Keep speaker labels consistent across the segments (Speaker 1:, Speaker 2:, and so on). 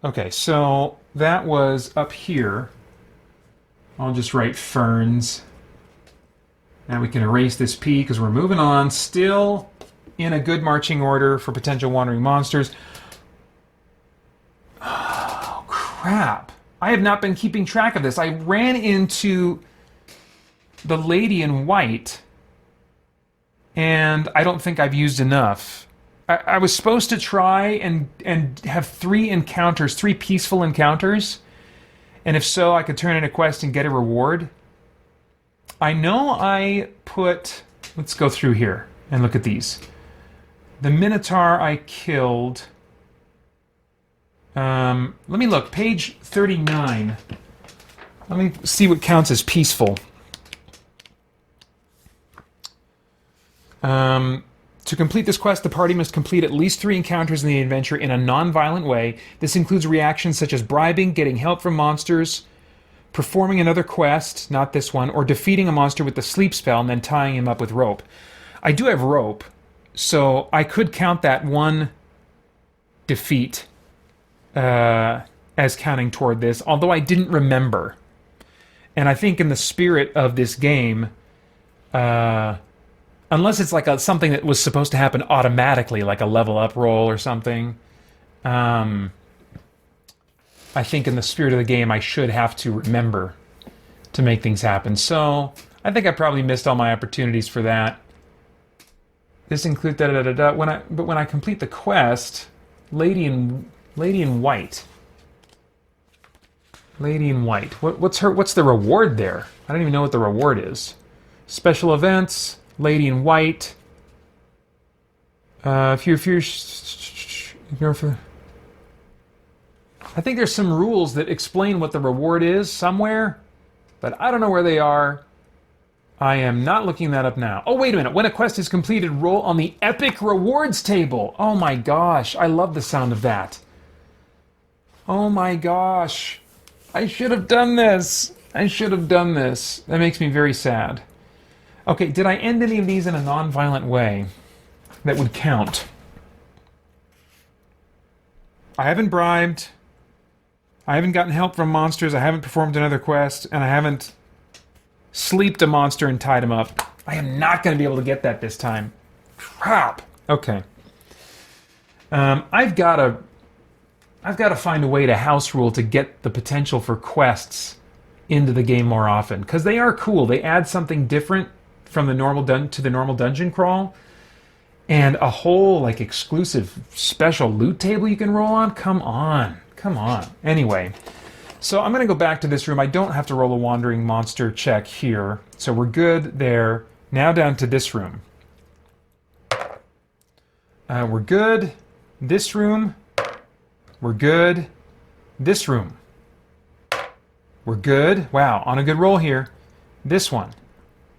Speaker 1: Okay, so that was up here. I'll just write ferns. Now we can erase this P because we're moving on. Still in a good marching order for potential wandering monsters. Oh, crap. I have not been keeping track of this. I ran into the lady in white, and I don't think I've used enough. I was supposed to try and have 3 encounters, 3 peaceful encounters, and if so, I could turn in a quest and get a reward. I know I put... Let's go through here and look at these. The Minotaur I killed... let me look. Page 39. Let me see what counts as peaceful. To complete this quest, the party must complete at least 3 encounters in the adventure in a non-violent way. This includes reactions such as bribing, getting help from monsters, performing another quest, not this one, or defeating a monster with the sleep spell and then tying him up with rope. I do have rope, so I could count that one defeat as counting toward this, although I didn't remember. And I think in the spirit of this game, unless it's like something that was supposed to happen automatically, like a level up roll or something, I think in the spirit of the game I should have to remember to make things happen. So I think I probably missed all my opportunities for that. This includes da-da-da-da-da. When I complete the quest, Lady in White. Lady in White. What's the reward there? I don't even know what the reward is. Special events, Lady in White. If you're for... I think there's some rules that explain what the reward is somewhere, but I don't know where they are. I am not looking that up now. Oh, wait a minute. When a quest is completed, roll on the Epic Rewards table. Oh my gosh, I love the sound of that. Oh my gosh. I should have done this. I should have done this. That makes me very sad. Okay, did I end any of these in a non-violent way that would count? I haven't bribed. I haven't gotten help from monsters. I haven't performed another quest. And I haven't sleeped a monster and tied him up. I am not going to be able to get that this time. Crap. Okay. I've got to find a way to house rule to get the potential for quests into the game more often, because they are cool. They add something different from the normal to the normal dungeon crawl, and a whole like exclusive special loot table you can roll on. Come on. Anyway, so I'm going to go back to this room. I don't have to roll a wandering monster check here, so we're good there. Now down to this room. We're good. This room. We're good. This room. We're good. Wow, on a good roll here. This one.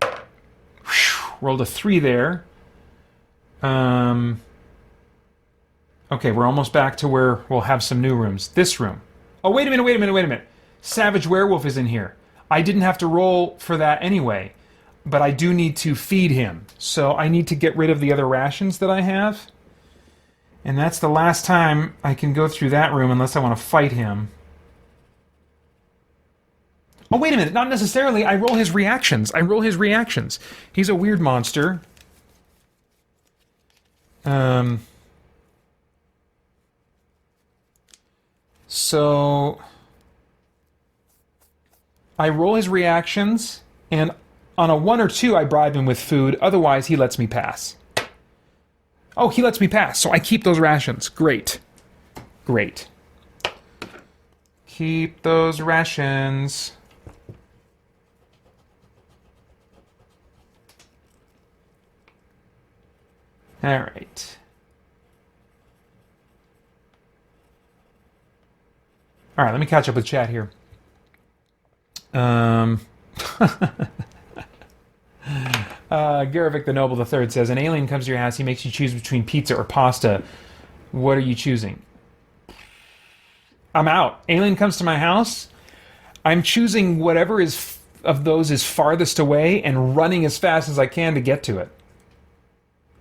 Speaker 1: Whew, rolled a 3 there. Okay, we're almost back to where we'll have some new rooms. This room. Oh, wait a minute. Savage Werewolf is in here. I didn't have to roll for that anyway, but I do need to feed him. So I need to get rid of the other rations that I have. And that's the last time I can go through that room unless I want to fight him. Oh, wait a minute. Not necessarily. I roll his reactions. He's a weird monster. So I roll his reactions, and on a 1 or 2 I bribe him with food. Otherwise, he lets me pass. Oh, he lets me pass, so I keep those rations. Great. Keep those rations. All right. All right, let me catch up with chat here. Garavik the Noble III says, an alien comes to your house, he makes you choose between pizza or pasta. What are you choosing? I'm out. Alien comes to my house, I'm choosing whatever of those is farthest away and running as fast as I can to get to it.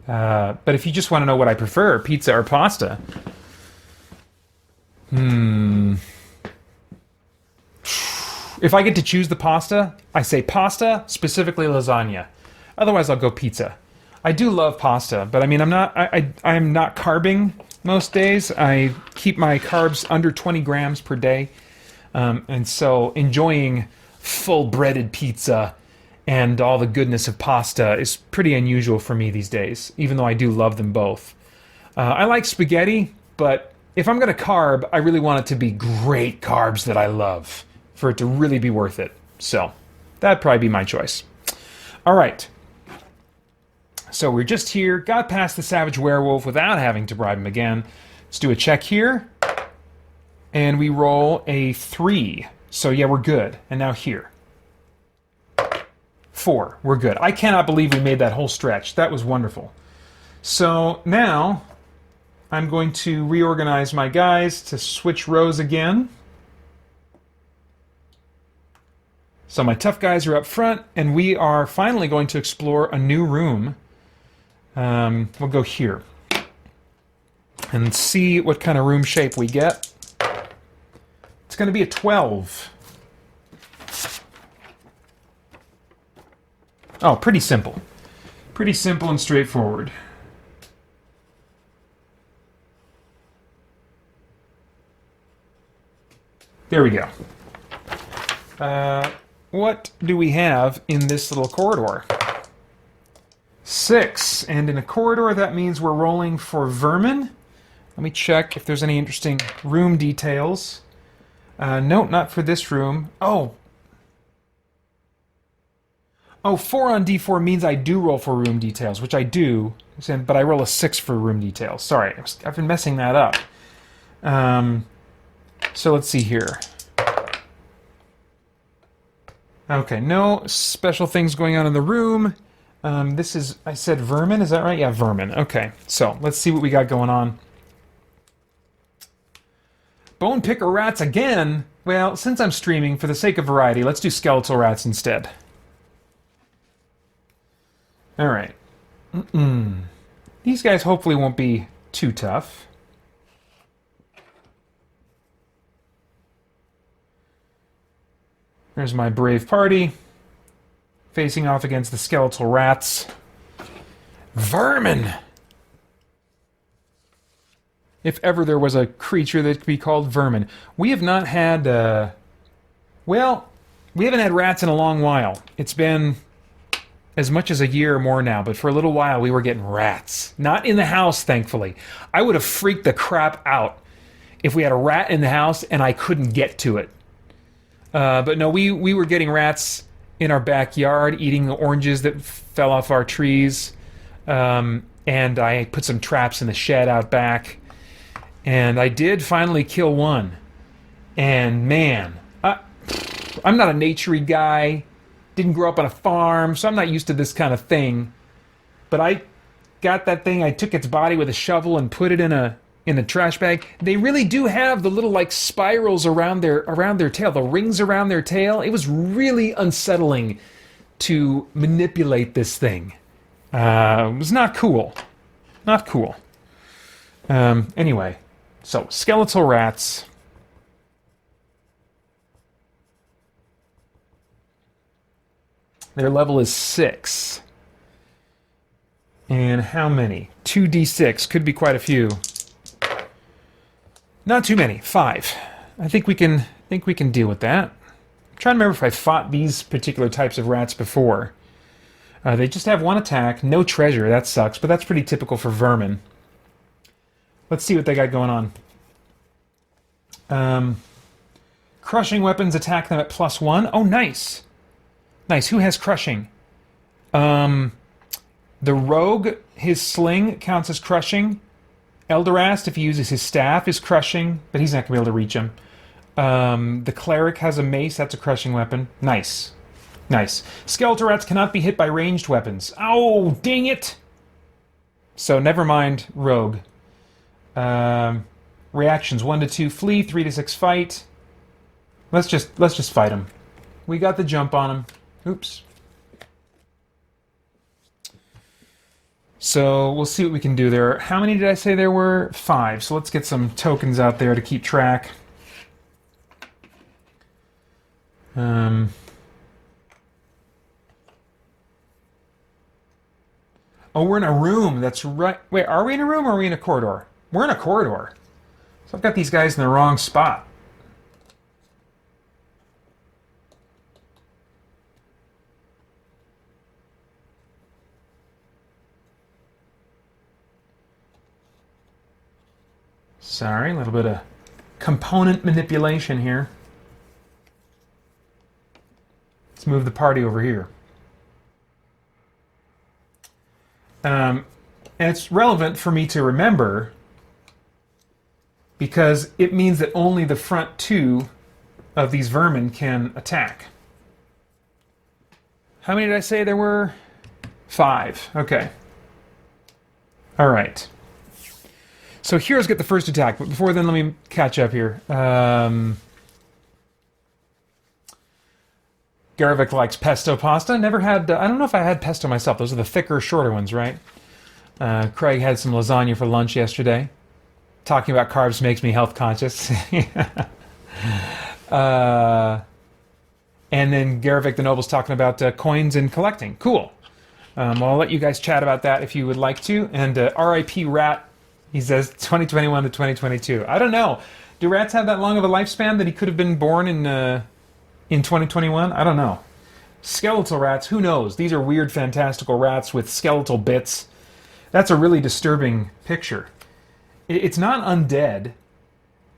Speaker 1: But if you just want to know what I prefer, pizza or pasta, If I get to choose the pasta, I say pasta, specifically lasagna. Otherwise, I'll go pizza. I do love pasta, but I mean, I'm not carbing most days. I keep my carbs under 20 grams per day. And so enjoying full breaded pizza and all the goodness of pasta is pretty unusual for me these days, even though I do love them both. I like spaghetti, but if I'm going to carb, I really want it to be great carbs that I love for it to really be worth it. So that'd probably be my choice. All right. So we're just here, got past the savage werewolf without having to bribe him again. Let's do a check here. And we roll a 3. So yeah, we're good. And now here. 4. We're good. I cannot believe we made that whole stretch. That was wonderful. So now I'm going to reorganize my guys to switch rows again. So my tough guys are up front, and we are finally going to explore a new room. We'll go here and see what kind of room shape we get. It's going to be a 12. Oh, pretty simple. Pretty simple and straightforward. There we go. What do we have in this little corridor? 6. And in a corridor, that means we're rolling for vermin. Let me check if there's any interesting room details. No, not for this room. Oh, 4 on D4 means I do roll for room details, which I do, but I roll a 6 for room details. Sorry, I've been messing that up. So let's see here. Okay, no special things going on in the room. This is, I said vermin, is that right? Yeah, vermin. Okay, so let's see what we got going on. Bone picker rats again? Well, since I'm streaming, for the sake of variety, let's do skeletal rats instead. Alright. These guys hopefully won't be too tough. There's my brave party, facing off against the skeletal rats. Vermin! If ever there was a creature that could be called vermin. We have not had, well, we haven't had rats in a long while. It's been as much as a year or more now, but for a little while we were getting rats. Not in the house, thankfully. I would have freaked the crap out if we had a rat in the house and I couldn't get to it. But no, we were getting rats in our backyard, eating the oranges that fell off our trees. And I put some traps in the shed out back. And I did finally kill one. And man, I'm not a naturey guy. Didn't grow up on a farm, so I'm not used to this kind of thing. But I got that thing, I took its body with a shovel and put it in a trash bag. They really do have the little like spirals around their tail, the rings around their tail. It was really unsettling to manipulate this thing. It was not cool. Not cool. Anyway, so skeletal rats. Their level is 6. And how many? 2d6. Could be quite a few. Not too many. 5. I think we can deal with that. I'm trying to remember if I fought these particular types of rats before. They just have 1 attack, no treasure. That sucks, but that's pretty typical for vermin. Let's see what they got going on. Crushing weapons attack them at +1. Oh, nice. Nice. Who has crushing? The rogue, his sling counts as crushing. Elderast, if he uses his staff, is crushing, but he's not going to be able to reach him. The cleric has a mace. That's a crushing weapon. Nice. Nice. Skeletal rats cannot be hit by ranged weapons. Oh, dang it! So, never mind, rogue. Reactions 1 to 2 flee, 3 to 6 fight. Let's just fight him. We got the jump on him. Oops. So we'll see what we can do there. How many did I say there were? 5. So let's get some tokens out there to keep track. Oh, we're in a room. That's right. Wait, are we in a room or are we in a corridor? We're in a corridor. So I've got these guys in the wrong spot. Sorry, a little bit of component manipulation here. Let's move the party over here. And it's relevant for me to remember because it means that only the front 2 of these vermin can attack. How many did I say there were? 5. Okay. All right. So heroes get the first attack, but before then, let me catch up here. Garvik likes pesto pasta. Never had... I don't know if I had pesto myself. Those are the thicker, shorter ones, right? Craig had some lasagna for lunch yesterday. Talking about carbs makes me health conscious. And then Garvik the Noble's talking about coins and collecting. Cool. Well, I'll let you guys chat about that if you would like to. And R.I.P. Rat, he says 2021 to 2022. I don't know. Do rats have that long of a lifespan that he could have been born in 2021? I don't know. Skeletal rats, who knows? These are weird, fantastical rats with skeletal bits. That's a really disturbing picture. It's not undead.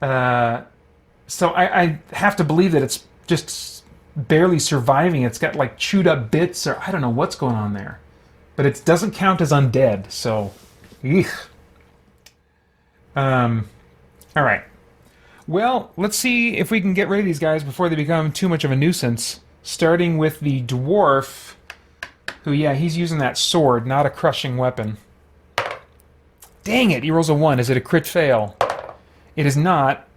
Speaker 1: So I have to believe that it's just barely surviving. It's got like chewed up bits, or I don't know what's going on there. But it doesn't count as undead, so... Eek. All right. Well, let's see if we can get rid of these guys before they become too much of a nuisance. Starting with the dwarf, who, yeah, he's using that sword, not a crushing weapon. Dang it, he rolls a 1. Is it a crit fail? It is not.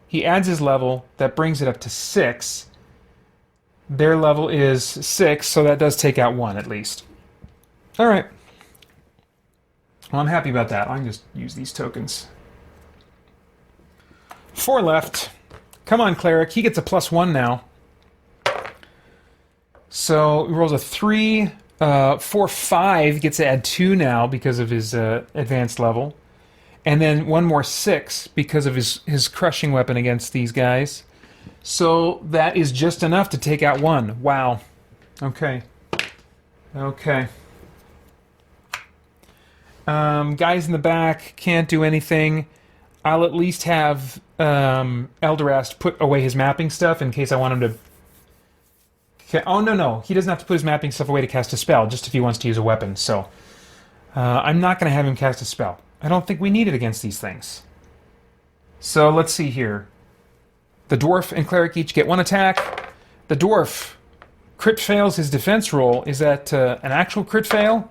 Speaker 1: He adds his level. That brings it up to 6. Their level is 6, so that does take out 1 at least. All right. Well, I'm happy about that. I can just use these tokens. 4 left. Come on, Cleric. He gets a +1 now. So he rolls a 3. 4, 5 gets to add 2 now because of his advanced level. And then 1 more 6 because of his crushing weapon against these guys. So that is just enough to take out 1. Wow. Okay. Okay. Guys in the back can't do anything. I'll at least have Eldorast put away his mapping stuff in case I want him to... Oh, no. He doesn't have to put his mapping stuff away to cast a spell, just if he wants to use a weapon. So I'm not going to have him cast a spell. I don't think we need it against these things. So let's see here. The dwarf and cleric each get 1 attack. The dwarf crit fails his defense roll. Is that an actual crit fail?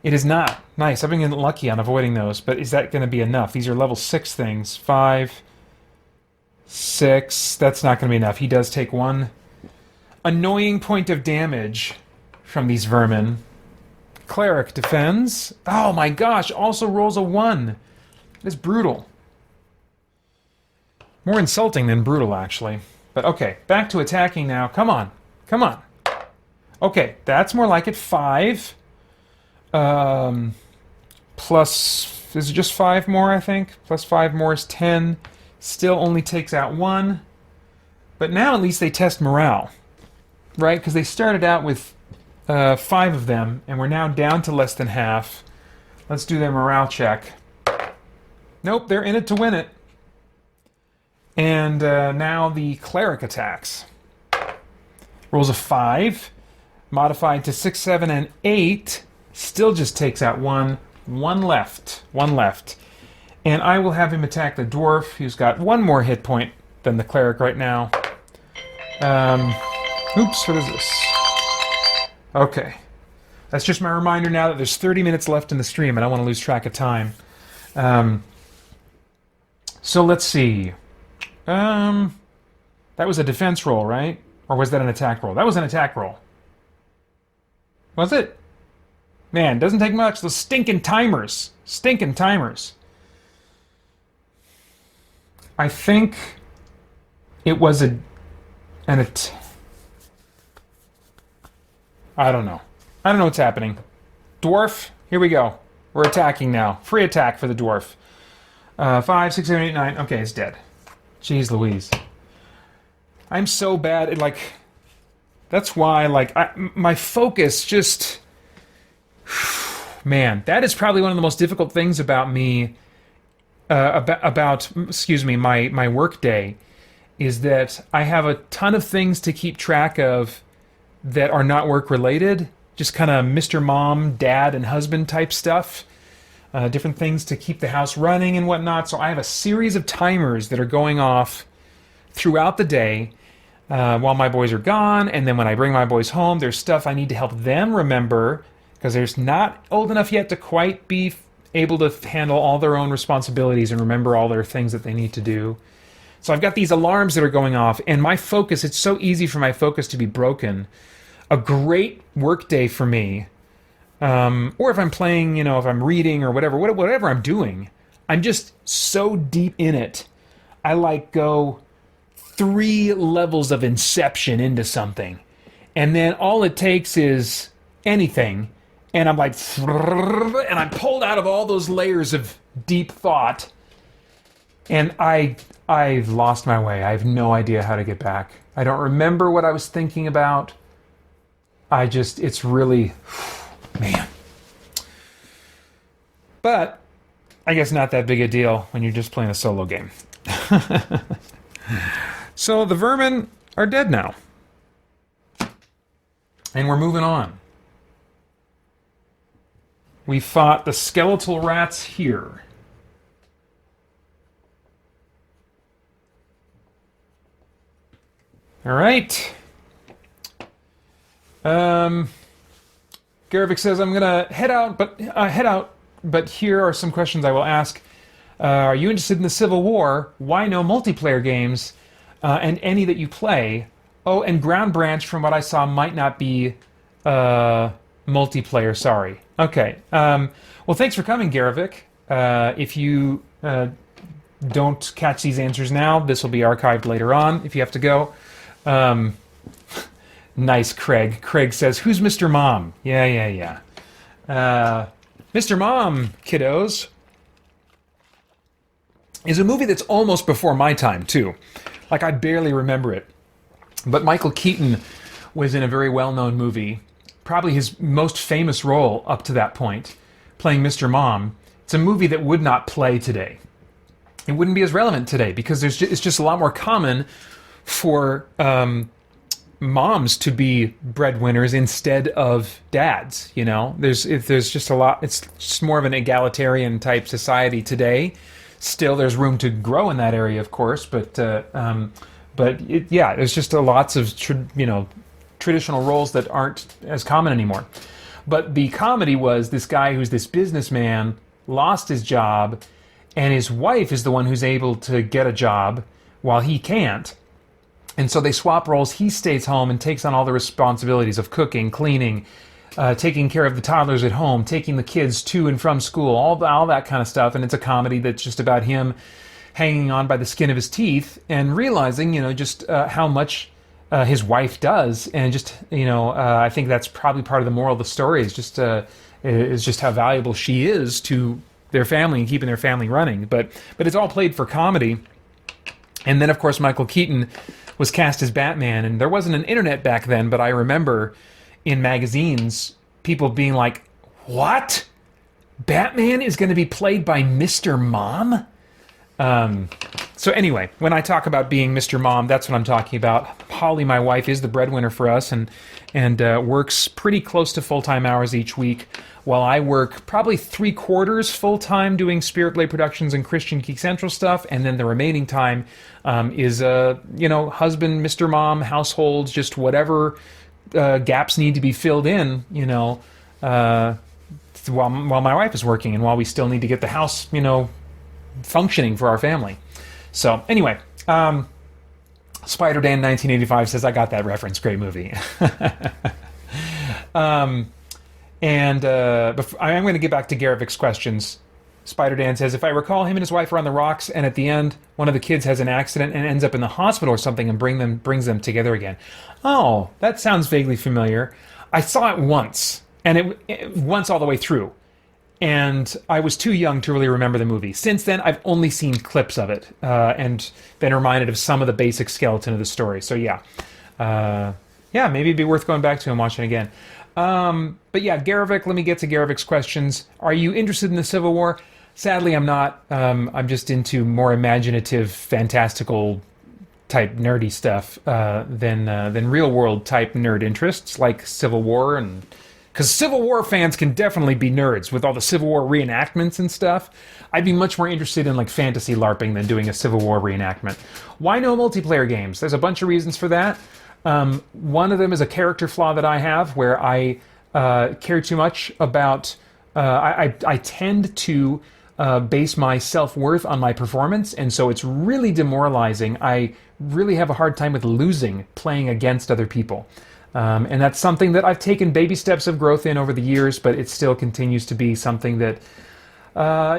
Speaker 1: It is not. Nice. I've been getting lucky on avoiding those, but is that going to be enough? These are level 6 things. 5, 6. That's not going to be enough. He does take 1 annoying point of damage from these vermin. Cleric defends. Oh my gosh, also rolls a 1. It is brutal. More insulting than brutal, actually. But okay, back to attacking now. Come on. Come on. Okay, that's more like it. 5. Plus... Is it just 5 more, I think? Plus 5 more is 10. Still only takes out 1. But now at least they test morale. Right? Because they started out with 5 of them, and we're now down to less than half. Let's do their morale check. Nope, they're in it to win it. And now the cleric attacks. Rolls a 5. Modified to 6, 7, and 8. Still just takes out 1. 1 left. 1 left. And I will have him attack the dwarf, who's got 1 more hit point than the cleric right now. Oops, what is this? Okay. That's just my reminder now that there's 30 minutes left in the stream. I don't want to lose track of time. So let's see. That was a defense roll, right? Or was that an attack roll? That was an attack roll. Was it? Man, doesn't take much. Those stinking timers. Stinking timers. I think it was I don't know. I don't know what's happening. Dwarf, here we go. We're attacking now. Free attack for the dwarf. 5, 6, 7, 8, 9. Okay, it's dead. Jeez Louise. I'm so bad at, like... That's why, like, my focus just... Man, that is probably one of the most difficult things about me... excuse me, my work day, is that I have a ton of things to keep track of that are not work related, just kind of Mr. Mom, Dad, and husband type stuff, different things to keep the house running and whatnot. So I have a series of timers that are going off throughout the day while my boys are gone, and then when I bring my boys home, there's stuff I need to help them remember, because they're not old enough yet to quite be able to handle all their own responsibilities and remember all their things that they need to do. So I've got these alarms that are going off, and my focus, it's so easy for my focus to be broken. A great work day for me, or if I'm playing, you know, if I'm reading or whatever I'm doing, I'm just so deep in it. I like go 3 levels of inception into something, and then all it takes is anything, and I'm like, and I'm pulled out of all those layers of deep thought, and I've lost my way. I have no idea how to get back. I don't remember what I was thinking about. It's really, man. But I guess not that big a deal when you're just playing a solo game. So the vermin are dead now. And we're moving on. We fought the skeletal rats here. All right. Garavik says, I'm gonna head out, but here are some questions I will ask. Are you interested in the Civil War? Why no multiplayer games? And any that you play? Oh, and Ground Branch, from what I saw, might not be multiplayer, sorry. Okay. Well, thanks for coming, Garavik. If you don't catch these answers now, this will be archived later on if you have to go. Nice, Craig. Craig says, who's Mr. Mom? Yeah. Mr. Mom, kiddos, is a movie that's almost before my time, too. Like, I barely remember it. But Michael Keaton was in a very well-known movie, probably his most famous role up to that point, playing Mr. Mom. It's a movie that would not play today. It wouldn't be as relevant today, because it's just a lot more common for moms to be breadwinners instead of dads. You know, there's just a lot. It's just more of an egalitarian type society today. Still, there's room to grow in that area, of course, but there's just lots of traditional roles that aren't as common anymore. But the comedy was this guy who's this businessman lost his job, and his wife is the one who's able to get a job while he can't. And so they swap roles. He stays home and takes on all the responsibilities of cooking, cleaning, taking care of the toddlers at home, taking the kids to and from school, all that kind of stuff. And it's a comedy that's just about him hanging on by the skin of his teeth and realizing, just how much his wife does. And just, I think that's probably part of the moral of the story is just how valuable she is to their family and keeping their family running. But it's all played for comedy. And then, of course, Michael Keaton was cast as Batman, and there wasn't an internet back then, but I remember in magazines people being like, what? Batman is going to be played by Mr. Mom? So anyway, when I talk about being Mr. Mom, that's what I'm talking about. Holly, my wife, is the breadwinner for us and works pretty close to full-time hours each week, while I work probably 3/4 full-time doing Spirit Blade Productions and Christian Geek Central stuff, and then the remaining time is, husband, Mr. Mom, households, just whatever gaps need to be filled in, while my wife is working and while we still need to get the house, functioning for our family. So anyway, Spider-Dan 1985 says, I got that reference. Great movie. And I'm going to get back to Garevik's questions. Spider Dan says, if I recall, him and his wife are on the rocks, and at the end, one of the kids has an accident and ends up in the hospital or something, and brings them together again. Oh, that sounds vaguely familiar. I saw it once, and it once all the way through, and I was too young to really remember the movie. Since then, I've only seen clips of it, and been reminded of some of the basic skeleton of the story. So yeah, maybe it'd be worth going back to and watching again. But yeah, Garevik, let me get to Garevik's questions. Are you interested in the Civil War? Sadly, I'm not. I'm just into more imaginative, fantastical type nerdy stuff than real world type nerd interests like Civil War, and because Civil War fans can definitely be nerds with all the Civil War reenactments and stuff. I'd be much more interested in like fantasy LARPing than doing a Civil War reenactment. Why no multiplayer games? There's a bunch of reasons for that. One of them is a character flaw that I have where I care too much about. I tend to base my self-worth on my performance, and so it's really demoralizing. I really have a hard time with losing playing against other people. And that's something that I've taken baby steps of growth in over the years, but it still continues to be something that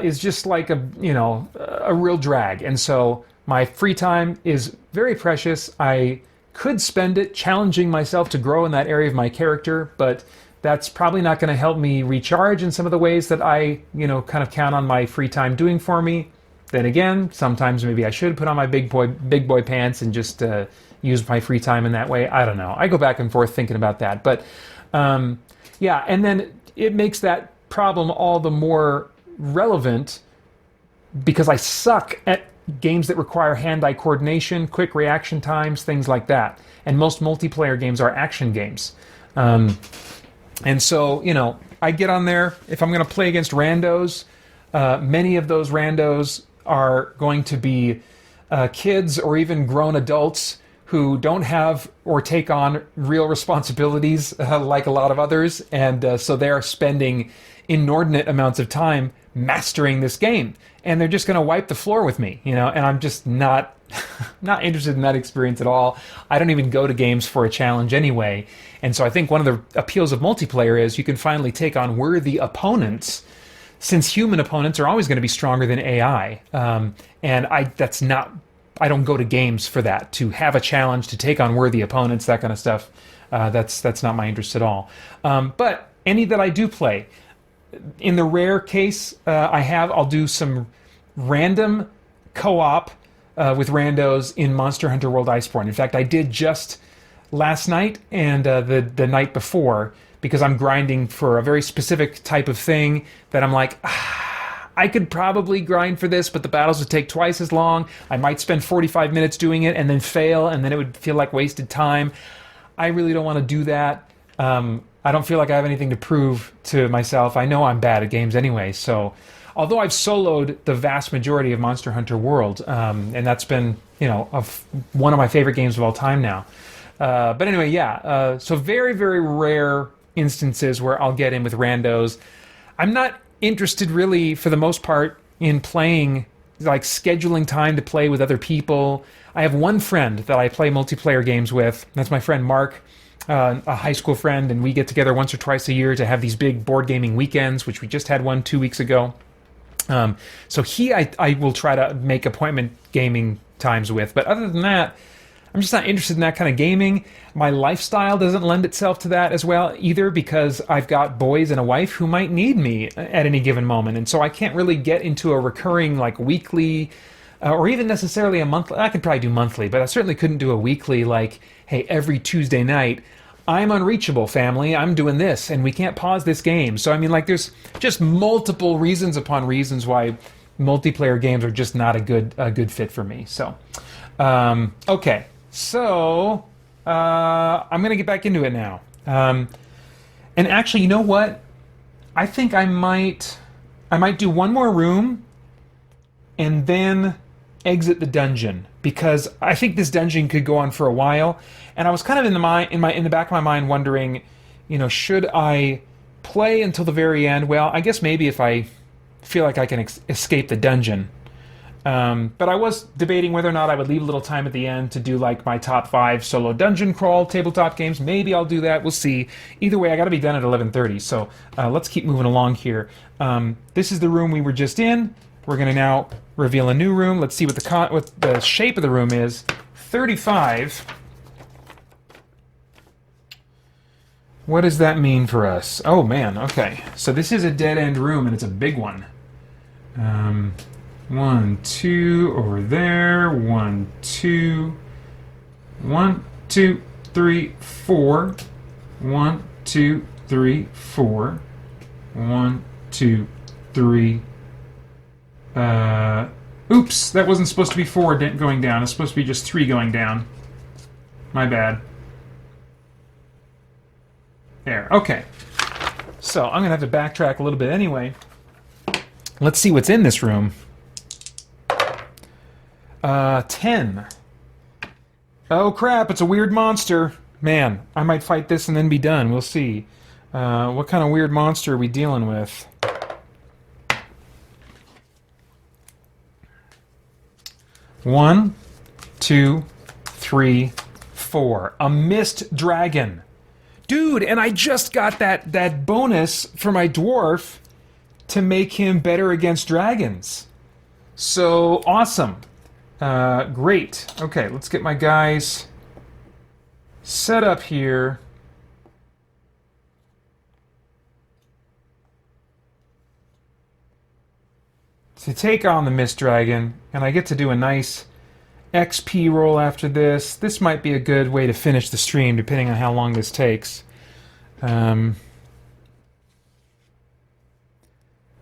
Speaker 1: is just like a real drag. And so my free time is very precious. I could spend it challenging myself to grow in that area of my character, but that's probably not going to help me recharge in some of the ways that I, kind of count on my free time doing for me. Then again, sometimes maybe I should put on my big boy pants and just use my free time in that way. I don't know. I go back and forth thinking about that. But yeah, and then it makes that problem all the more relevant because I suck at games that require hand-eye coordination, quick reaction times, things like that. And most multiplayer games are action games. And so, I get on there. If I'm going to play against randos, many of those randos are going to be kids or even grown adults who don't have or take on real responsibilities like a lot of others. And so they're spending inordinate amounts of time mastering this game. And they're just going to wipe the floor with me, and I'm just not interested in that experience at all. I don't even go to games for a challenge anyway. And so I think one of the appeals of multiplayer is you can finally take on worthy opponents, since human opponents are always going to be stronger than AI. And I don't go to games for that, to have a challenge, to take on worthy opponents, that kind of stuff. That's not my interest at all. But any that I do play, in the rare case I'll do some random co-op with randos in Monster Hunter World Iceborne. In fact, I did just last night and the night before, because I'm grinding for a very specific type of thing that I'm like, I could probably grind for this, but the battles would take twice as long. I might spend 45 minutes doing it and then fail, and then it would feel like wasted time. I really don't want to do that. I don't feel like I have anything to prove to myself. I know I'm bad at games anyway, so although I've soloed the vast majority of Monster Hunter World, and that's been, one of my favorite games of all time now. But anyway, yeah, so very, very rare instances where I'll get in with randos. I'm not interested really, for the most part, in playing, like scheduling time to play with other people. I have one friend that I play multiplayer games with. That's my friend Mark. A high school friend, and we get together once or twice a year to have these big board gaming weekends, which we just had one 2 weeks ago. So I will try to make appointment gaming times with, but other than that, I'm just not interested in that kind of gaming. My lifestyle doesn't lend itself to that as well either, because I've got boys and a wife who might need me at any given moment, and so I can't really get into a recurring like weekly or even necessarily a monthly. I could probably do monthly, but I certainly couldn't do a weekly, like, hey, every Tuesday night, I'm unreachable, family, I'm doing this, and we can't pause this game. So, I mean, like, there's just multiple reasons upon reasons why multiplayer games are just not a good fit for me. So, okay. So, I'm going to get back into it now. And actually, you know what? I think I might do one more room and then exit the dungeon, because I think this dungeon could go on for a while, and I was kind of in the back of my mind wondering, should I play until the very end? Well, I guess maybe if I feel like I can escape the dungeon, But I was debating whether or not I would leave a little time at the end to do like my top 5 solo dungeon crawl tabletop games. Maybe I'll do that. We'll see. Either way, I got to be done at 11:30. So let's keep moving along here. This is the room we were just in. We're going to now reveal a new room. Let's see what the shape of the room is. 35. What does that mean for us? Oh man, okay. So this is a dead-end room, and it's a big one. 1, 2, over there. 1, 2. 1, 2, 3, 4. 1, 2, 3, 4. 1, 2, 3. Oops, that wasn't supposed to be 4 going down. It's supposed to be just 3 going down. My bad. There, okay. So I'm going to have to backtrack a little bit anyway. Let's see what's in this room. 10. Oh crap, it's a weird monster. Man, I might fight this and then be done. We'll see. What kind of weird monster are we dealing with? One, 2, 3, 4. A mist dragon. Dude, and I just got that bonus for my dwarf to make him better against dragons. So, awesome. Great. Okay, let's get my guys set up here. To take on the Mist Dragon, and I get to do a nice XP roll after this. This might be a good way to finish the stream, depending on how long this takes.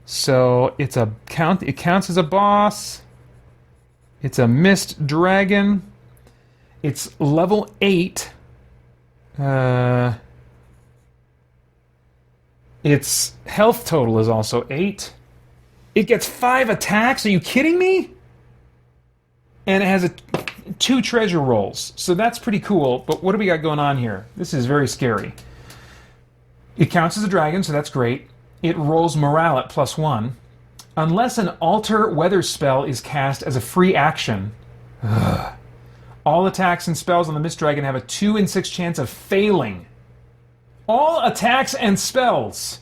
Speaker 1: So it counts as a boss. It's a Mist Dragon. It's level 8. Its health total is also 8. It gets 5 attacks. Are you kidding me? And it has 2 treasure rolls. So that's pretty cool. But what do we got going on here? This is very scary. It counts as a dragon, so that's great. It rolls morale at +1. Unless an alter weather spell is cast as a free action. All attacks and spells on the Mist Dragon have a 2 in 6 chance of failing. All attacks and spells.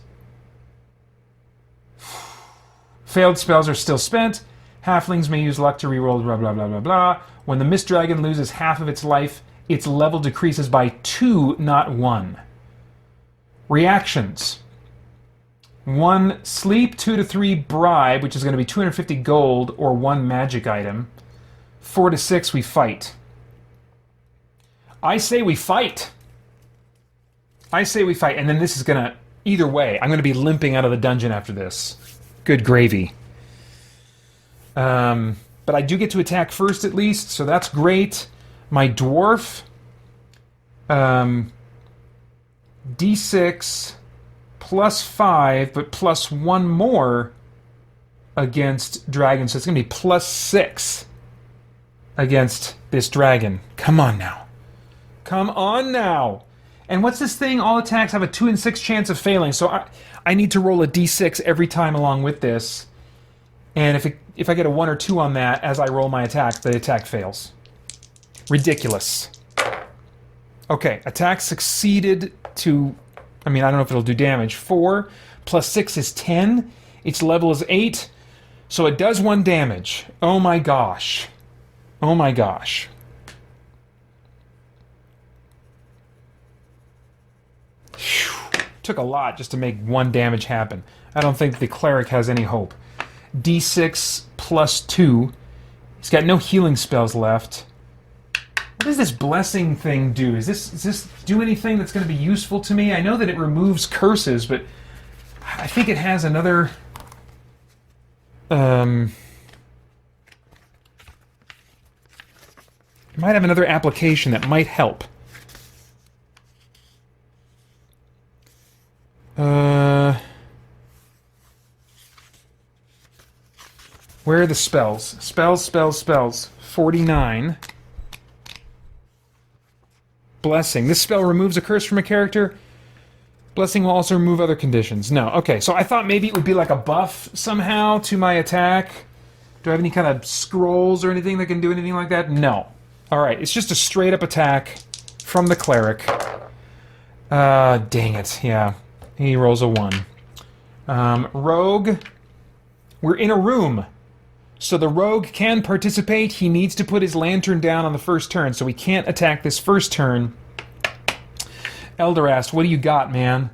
Speaker 1: Failed spells are still spent. Halflings may use luck to reroll blah blah blah blah blah. When the Mist Dragon loses half of its life, its level decreases by 2, not 1. Reactions. 1 sleep, 2 to 3 bribe, which is going to be 250 gold or 1 magic item. 4 to 6 we fight. I say we fight. I say we fight, and then this is going to, either way, I'm going to be limping out of the dungeon after this. Good gravy. But I do get to attack first at least, so that's great. My dwarf, D6 +5, but +1 more against dragons. So it's going to be +6 against this dragon. Come on now. Come on now. And what's this thing? All attacks have a 2 in 6 chance of failing. So I need to roll a D6 every time along with this. And if I get a 1 or 2 on that as I roll my attack, the attack fails. Ridiculous. Okay, attack succeeded to... I mean, I don't know if it'll do damage. 4 + 6 is 10. Its level is 8. So it does 1 damage. Oh my gosh. Oh my gosh. Whew. Took a lot just to make 1 damage happen. I don't think the cleric has any hope. D6 +2. He's got no healing spells left. What does this blessing thing do? Does this do anything that's going to be useful to me? I know that it removes curses, but I think it has another... It might have another application that might help. Where are the spells? Spells. 49. Blessing. This spell removes a curse from a character. Blessing will also remove other conditions. No. Okay, so I thought maybe it would be like a buff somehow to my attack. Do I have any kind of scrolls or anything that can do anything like that? No. Alright, it's just a straight up attack from the cleric. Dang it, yeah. He rolls a 1. Rogue. We're in a room. So the rogue can participate. He needs to put his lantern down on the first turn, so we can't attack this first turn. Elderast, what do you got, man?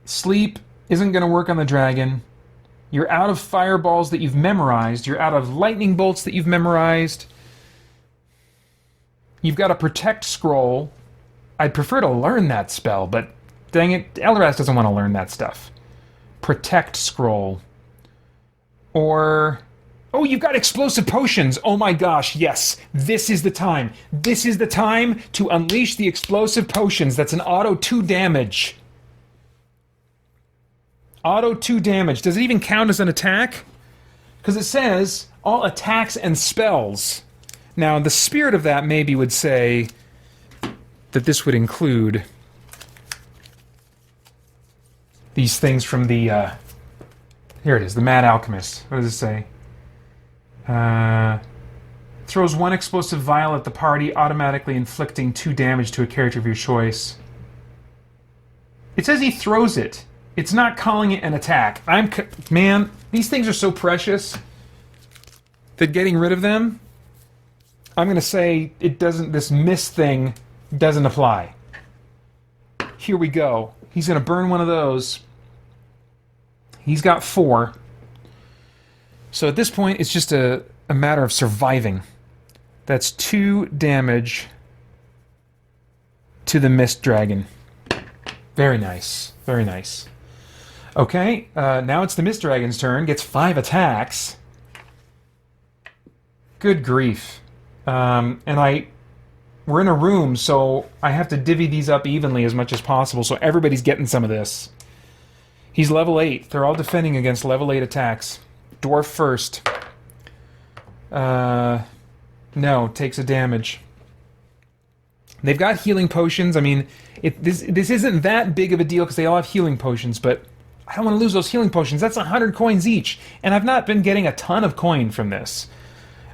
Speaker 1: Sleep isn't going to work on the dragon. You're out of fireballs that you've memorized. You're out of lightning bolts that you've memorized. You've got a protect scroll. I'd prefer to learn that spell, but dang it, Elderast doesn't want to learn that stuff. Protect scroll. Or... oh, you've got explosive potions! Oh my gosh, yes! This is the time! This is the time to unleash the explosive potions. That's an auto 2 damage. Auto 2 damage. Does it even count as an attack? Because it says all attacks and spells. Now, the spirit of that maybe would say that this would include these things from the... here it is, the Mad Alchemist. What does it say? Throws 1 explosive vial at the party, automatically inflicting 2 damage to a character of your choice. It says he throws it. It's not calling it an attack. Man, these things are so precious that getting rid of them, I'm going to say it doesn't. This miss thing doesn't apply. Here we go. He's going to burn one of those. He's got 4. So at this point, it's just a matter of surviving. That's 2 damage to the Mist Dragon. Very nice. Very nice. Okay, now it's the Mist Dragon's turn. Gets 5 attacks. Good grief. We're in a room, so I have to divvy these up evenly as much as possible, so everybody's getting some of this. He's level 8. They're all defending against level 8 attacks. Dwarf first. No, takes a damage. They've got healing potions. I mean, this isn't that big of a deal because they all have healing potions, but I don't want to lose those healing potions. That's 100 coins each, and I've not been getting a ton of coin from this.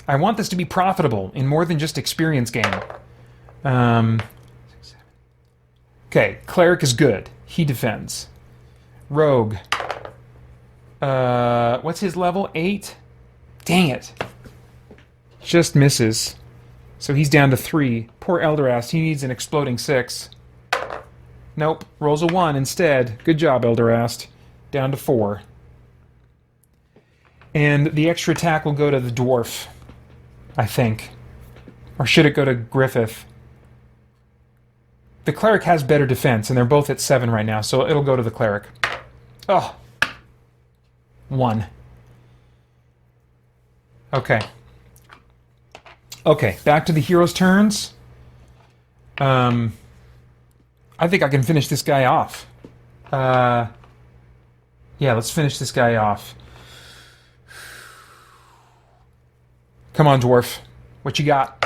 Speaker 1: I want this to be profitable in more than just experience gain. Okay, Cleric is good. He defends. Rogue. What's his level? 8? Dang it. Just misses. So he's down to 3. Poor Elderast, he needs an exploding 6. Nope, rolls a 1 instead. Good job, Elderast. Down to 4. And the extra attack will go to the dwarf, I think. Or should it go to Griffith? The cleric has better defense, and they're both at 7 right now, so it'll go to the cleric. Oh. 1. Okay. Okay, back to the hero's turns. I think I can finish this guy off. Yeah, let's finish this guy off. Come on, dwarf. What you got?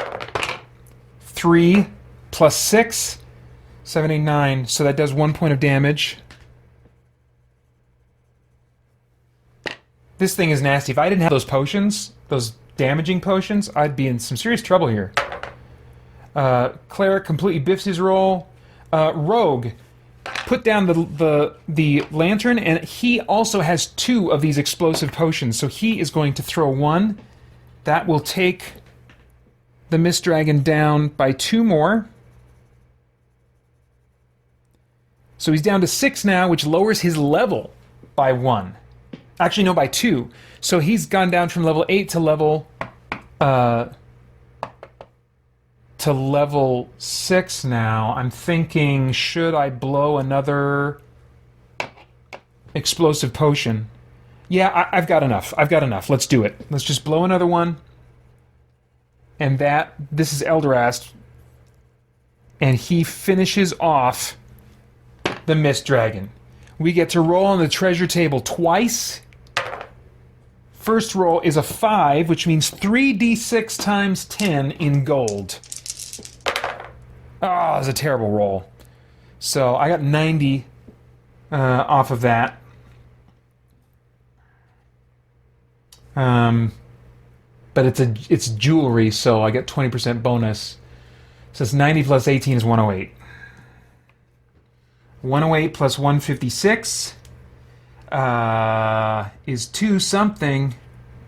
Speaker 1: 3 plus 6? 7, 8, 9. So that does 1 point of damage. This thing is nasty. If I didn't have those potions, those damaging potions, I'd be in some serious trouble here. Cleric completely biffs his roll. Rogue put down the lantern, and he also has 2 of these explosive potions, so he is going to throw 1. That will take the Mist Dragon down by 2 more. So he's down to 6 now, which lowers his level by 1. Actually, no, by 2. So he's gone down from level 8 to level 6 now. I'm thinking, should I blow another explosive potion? Yeah, I've got enough. I've got enough. Let's do it. Let's just blow another one. And this is Elderast. And he finishes off the Mist Dragon. We get to roll on the treasure table twice. First roll is a 5, which means 3d6 times 10 in gold. Oh, that's a terrible roll. So I got 90 off of that. But it's jewelry, so I get 20% bonus. So it's 90 plus 18 is 108. 108 plus 156 is 2 something.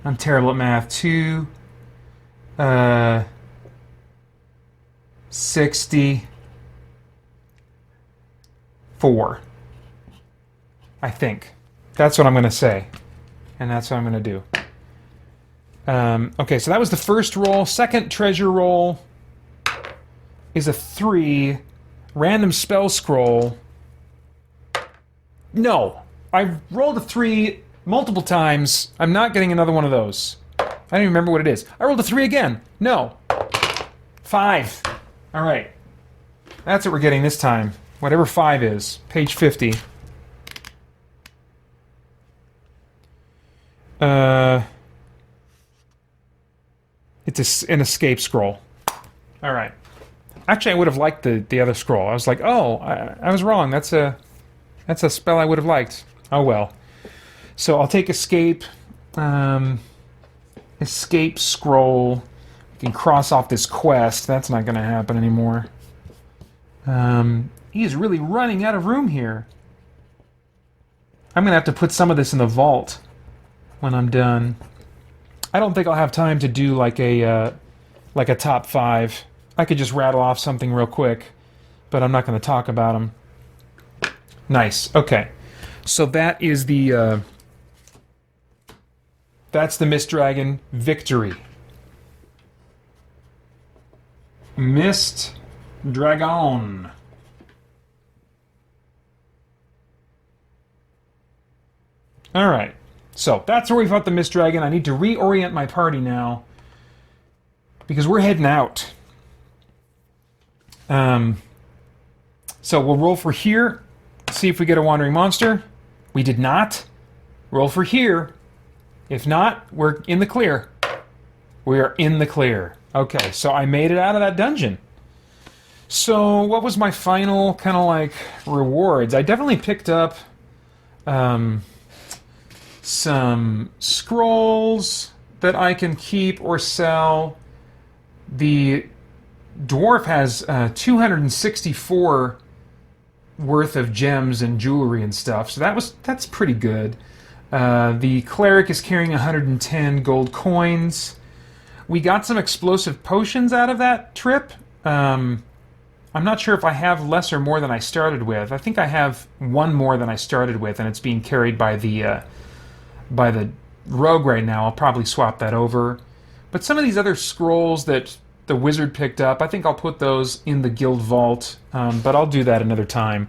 Speaker 1: I'm terrible at math. 264. I think. That's what I'm going to say. And that's what I'm going to do. Okay, so that was the first roll. Second treasure roll is a 3. Random spell scroll. No. I've rolled a 3 multiple times. I'm not getting another one of those. I don't even remember what it is. I rolled a 3 again. No. 5. All right. That's what we're getting this time. Whatever 5 is. Page 50. It's an escape scroll. All right. Actually, I would have liked the other scroll. I was like, oh, I was wrong. That's a spell I would have liked. Oh well. So I'll take escape. Escape scroll. We can cross off this quest. That's not going to happen anymore. He is really running out of room here. I'm going to have to put some of this in the vault when I'm done. I don't think I'll have time to do like a top 5. I could just rattle off something real quick, but I'm not going to talk about them. Nice. Okay. So that is that's the Mist Dragon victory. Mist Dragon. All right. So that's where we fought the Mist Dragon. I need to reorient my party now because we're heading out. So we'll roll for here. See if we get a wandering monster. We did not. Roll for here. If not, we're in the clear. We are in the clear. Okay, so I made it out of that dungeon. So what was my final kind of like rewards? I definitely picked up some scrolls that I can keep or sell. The dwarf has 264 worth of gems and jewelry and stuff, so that's pretty good. The cleric is carrying 110 gold coins. We got some explosive potions out of that trip. I'm not sure if I have less or more than I started with. I think I have one more than I started with, and it's being carried by the rogue right now. I'll probably swap that over. But some of these other scrolls that the wizard picked up, I think I'll put those in the guild vault, but I'll do that another time.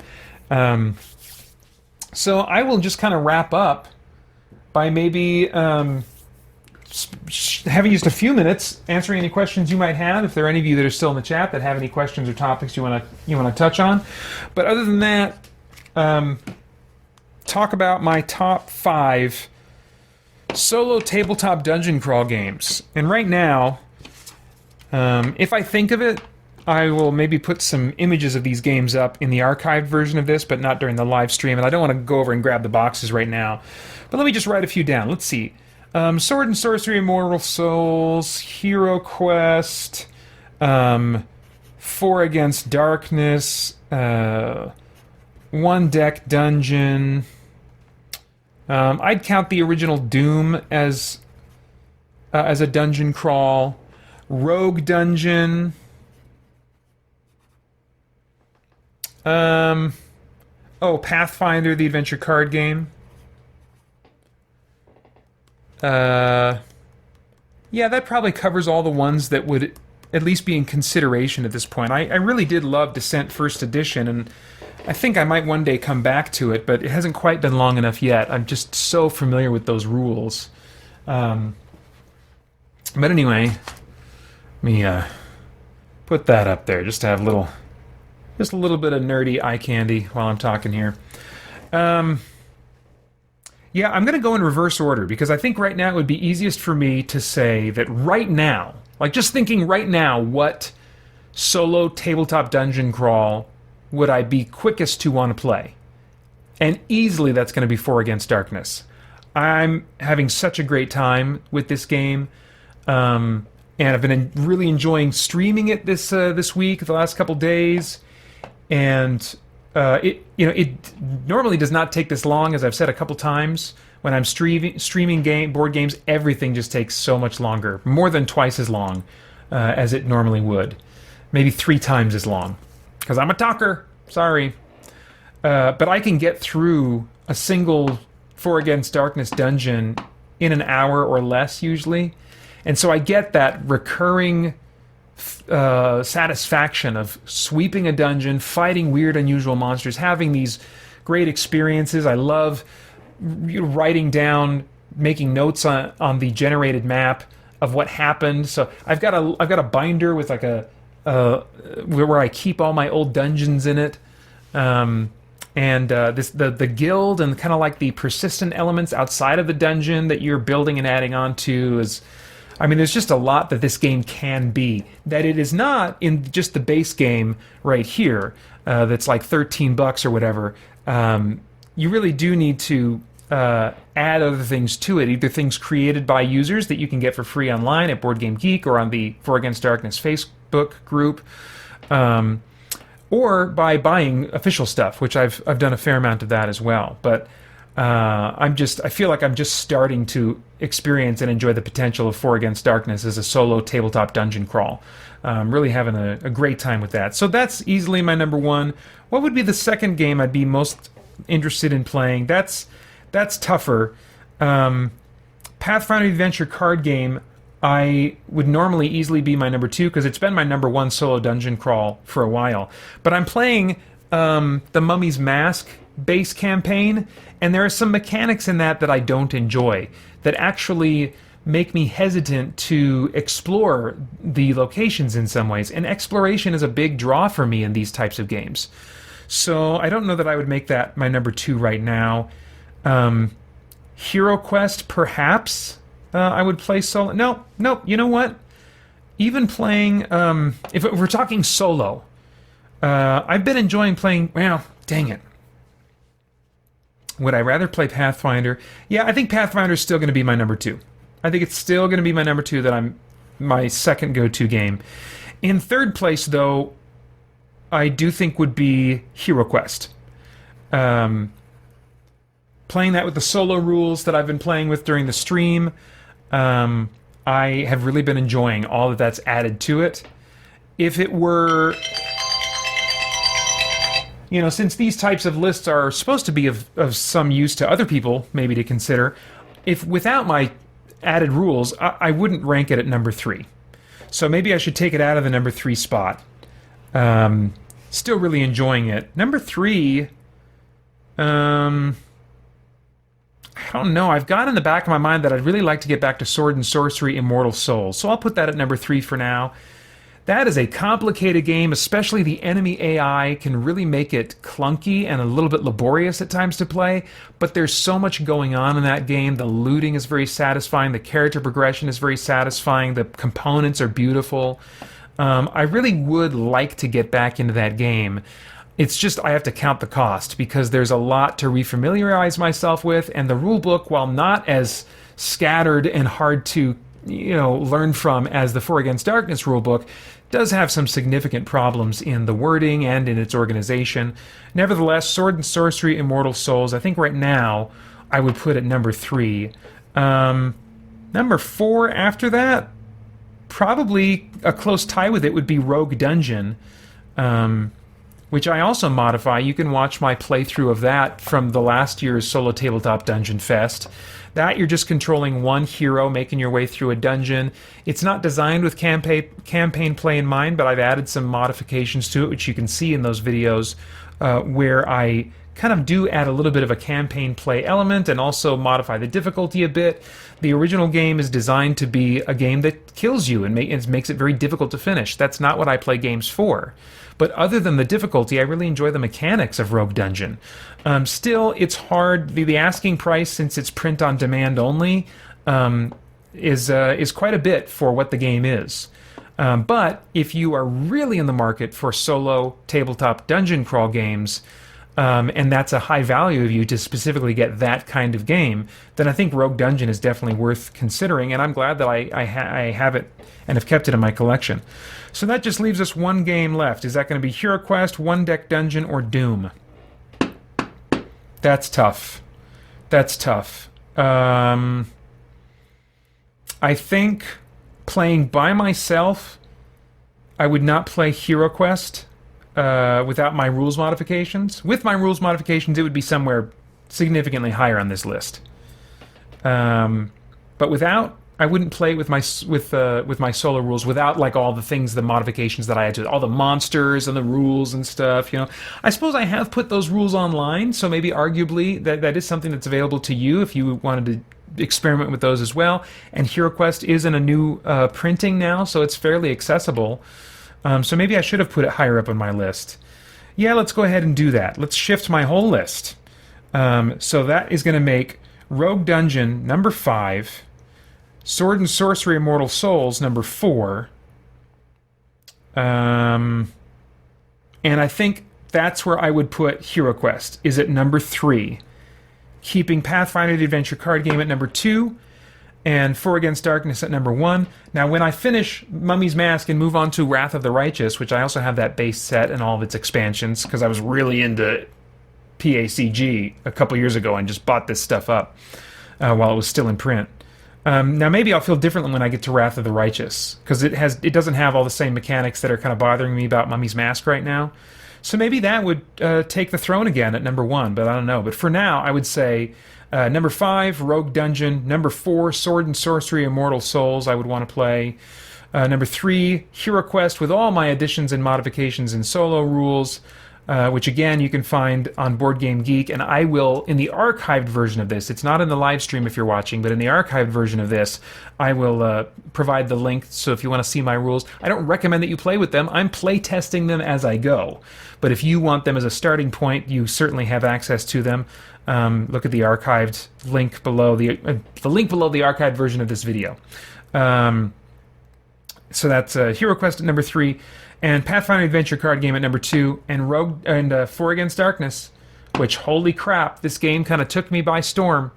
Speaker 1: So I will just kind of wrap up by maybe having just a few minutes answering any questions you might have, if there are any of you that are still in the chat that have any questions or topics you want to touch on. But other than that, talk about my top 5 solo tabletop dungeon crawl games. And right now, if I think of it, I will maybe put some images of these games up in the archived version of this, but not during the live stream. And I don't want to go over and grab the boxes right now. But let me just write a few down. Let's see. Sword and Sorcery, Immortal Souls, Hero Quest, 4 Against Darkness, One Deck Dungeon. I'd count the original Doom as a dungeon crawl. Rogue Dungeon. Pathfinder, the adventure card game. Yeah, that probably covers all the ones that would at least be in consideration at this point. I really did love Descent First Edition, and I think I might one day come back to it, but it hasn't quite been long enough yet. I'm just so familiar with those rules. But anyway, let me put that up there just to have just a little bit of nerdy eye candy while I'm talking here. Yeah, I'm going to go in reverse order because I think right now it would be easiest for me to say that right now, like just thinking right now, what solo tabletop dungeon crawl would I be quickest to want to play? And easily that's going to be 4 Against Darkness. I'm having such a great time with this game, and I've been really enjoying streaming it this week, the last couple days, and it normally does not take this long, as I've said a couple times. When I'm streaming board games, everything just takes so much longer, more than twice as long as it normally would, maybe 3 times as long, because I'm a talker. Sorry, but I can get through a single For Against Darkness dungeon in an hour or less usually, and so I get that recurring satisfaction of sweeping a dungeon, fighting weird, unusual monsters, having these great experiences. I love writing down, making notes on the generated map of what happened. So I've got a binder with like where I keep all my old dungeons in it, and the guild and kind of like the persistent elements outside of the dungeon that you're building and adding on to is. I mean, there's just a lot that this game can be that it is not in just the base game right here. That's like $13 or whatever. You really do need to add other things to it, either things created by users that you can get for free online at Board Game Geek or on the For Against Darkness Facebook group, or by buying official stuff, which I've done a fair amount of that as well. But I feel like I'm just starting to experience and enjoy the potential of For Against Darkness as a solo tabletop dungeon crawl. Really having a great time with that. So that's easily my number one. What would be the second game I'd be most interested in playing? That's tougher. Pathfinder Adventure card game I would normally easily be my number 2 because it's been my number 1 solo dungeon crawl for a while. But I'm playing the Mummy's Mask base campaign, and there are some mechanics in that I don't enjoy, that actually make me hesitant to explore the locations in some ways. And exploration is a big draw for me in these types of games. So I don't know that I would make that my number 2 right now. Hero Quest, perhaps I would play solo. No, you know what? Even playing, if we're talking solo, I've been enjoying playing, well, dang it. Would I rather play Pathfinder? Yeah, I think Pathfinder is still going to be my number 2. I think it's still going to be my number 2, that my second go-to game. In third place, though, I do think would be Hero Quest. Playing that with the solo rules that I've been playing with during the stream, I have really been enjoying all that's added to it. If it were... since these types of lists are supposed to be of some use to other people, maybe to consider, if without my added rules, I wouldn't rank it at number 3. So maybe I should take it out of the number 3 spot. Still really enjoying it. Number 3, I don't know. I've got in the back of my mind that I'd really like to get back to Sword and Sorcery Immortal Souls. So I'll put that at number 3 for now. That is a complicated game, especially the enemy AI can really make it clunky and a little bit laborious at times to play, but there's so much going on in that game. The looting is very satisfying, the character progression is very satisfying, the components are beautiful. I really would like to get back into that game. It's just I have to count the cost because there's a lot to refamiliarize myself with, and the rulebook, while not as scattered and hard to learn from as the For Against Darkness rulebook, does have some significant problems in the wording and in its organization. Nevertheless, Sword and Sorcery Immortal Souls, I think right now I would put at number 3. Number 4 after that, probably a close tie with it would be Rogue Dungeon, which I also modify. You can watch my playthrough of that from the last year's Solo Tabletop Dungeon Fest. That you're just controlling one hero, making your way through a dungeon. It's not designed with campaign play in mind, but I've added some modifications to it, which you can see in those videos, where I kind of do add a little bit of a campaign play element and also modify the difficulty a bit. The original game is designed to be a game that kills you and makes it very difficult to finish. That's not what I play games for. But other than the difficulty, I really enjoy the mechanics of Rogue Dungeon. Still, it's hard. The asking price, since it's print on demand only, is quite a bit for what the game is. But if you are really in the market for solo tabletop dungeon crawl games, and that's a high value of you to specifically get that kind of game, then I think Rogue Dungeon is definitely worth considering, and I'm glad that I have it and have kept it in my collection. So that just leaves us one game left. Is that going to be Hero Quest, One Deck Dungeon, or Doom? That's tough. That's tough. I think playing by myself, I would not play Hero Quest without my rules modifications. With my rules modifications, it would be somewhere significantly higher on this list. But without, I wouldn't play it with my solo rules without like all the things, the modifications that I had to, all the monsters and the rules and stuff. You know, I suppose I have put those rules online, so maybe arguably that is something that's available to you if you wanted to experiment with those as well. And Hero Quest is in a new printing now, so it's fairly accessible. So maybe I should have put it higher up on my list. Yeah, let's go ahead and do that. Let's shift my whole list. So that is going to make Rogue Dungeon number 5, Sword and Sorcery Immortal Souls number 4, and I think that's where I would put Hero Quest, is at number 3, keeping Pathfinder the Adventure card game at number 2, and Four Against Darkness at number 1. Now, when I finish Mummy's Mask and move on to Wrath of the Righteous, which I also have that base set and all of its expansions, because I was really into PACG a couple years ago and just bought this stuff up while it was still in print. Now, maybe I'll feel differently when I get to Wrath of the Righteous, because it doesn't have all the same mechanics that are kind of bothering me about Mummy's Mask right now. So maybe that would take the throne again at number 1, but I don't know. But for now, I would say number 5, Rogue Dungeon. Number 4, Sword and Sorcery Immortal Souls, I would want to play. Number 3, Hero Quest with all my additions and modifications and solo rules. Which again you can find on Board Game Geek, and I will, in the archived version of this, it's not in the live stream if you're watching, but in the archived version of this, I will provide the link, so if you want to see my rules. I don't recommend that you play with them, I'm play testing them as I go, but if you want them as a starting point, you certainly have access to them. Look at the archived link below, the link below the archived version of this video. So that's Hero Quest at number 3, and Pathfinder Adventure card game at number 2, and Four Against Darkness, which, holy crap, this game kind of took me by storm.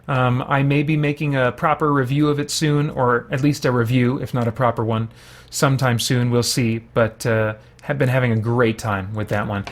Speaker 1: I may be making a proper review of it soon, or at least a review, if not a proper one, sometime soon. We'll see, but have been having a great time with that one.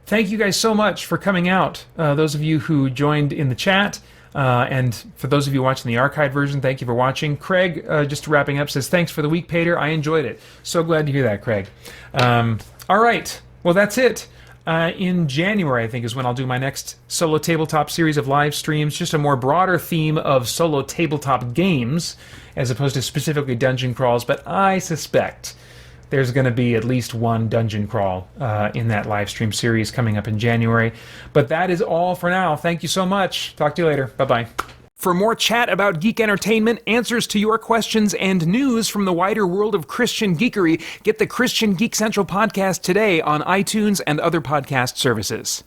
Speaker 1: Thank you guys so much for coming out, those of you who joined in the chat. And for those of you watching the archived version, thank you for watching. Craig, just wrapping up, says, thanks for the week, Paeter. I enjoyed it. So glad to hear that, Craig. All right. Well, that's it. In January, I think, is when I'll do my next solo tabletop series of live streams. Just a more broader theme of solo tabletop games, as opposed to specifically dungeon crawls. But I suspect there's going to be at least one dungeon crawl in that live stream series coming up in January. But that is all for now. Thank you so much. Talk to you later. Bye-bye. For more chat about geek entertainment, answers to your questions, and news from the wider world of Christian geekery, get the Christian Geek Central podcast today on iTunes and other podcast services.